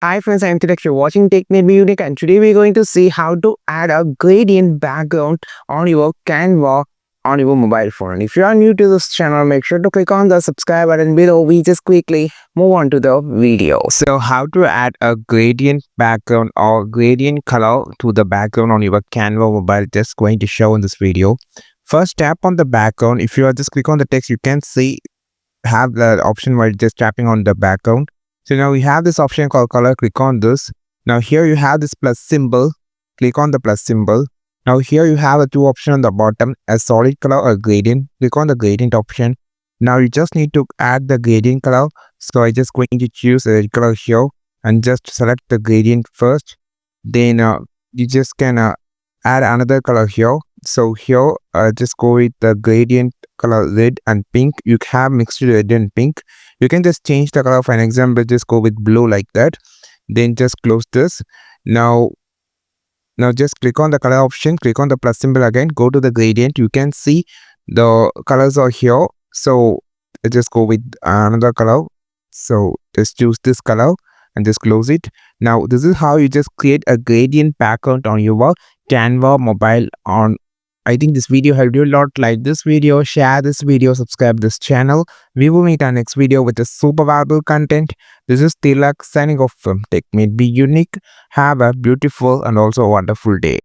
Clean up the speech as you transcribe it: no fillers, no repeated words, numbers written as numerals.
Hi friends, I'm Tilak. You're watching Tech Made Me Unique, and today we're going to see how to add a gradient background on your Canva on your mobile phone. If you are new to this channel, make sure to click on the subscribe button below. We just quickly move on to the video. So how to add a gradient background or gradient color to the background on your Canva mobile, just going to show in this video. First, tap on the background. If you are just click on the text, you can see have the option where just tapping on the background. So now we have this option called color. Click on this. Now here you have this plus symbol. Click on the plus symbol. Now here you have a two option on the bottom, a solid color or gradient. Click on the gradient option. Now you just need to add the gradient color. So I just going to choose a red color here and just select the gradient first. Then you just can add another color here. So here just go with the gradient color red and pink. You have mixed red and pink. You can just change the color. For an example, just go with blue like that. Then just close this. Now just click on the color option, click on the plus symbol again, go to the gradient. You can see the colors are here. So just go with another color. So just choose this color and just close it. Now this is how you just create a gradient background on your Canva mobile. On I think this video helped you a lot. Like this video, share this video, subscribe this channel. We will meet our next video with a super valuable content. This is Tilak signing off from Tech Made Be Unique. Have a beautiful and also wonderful day.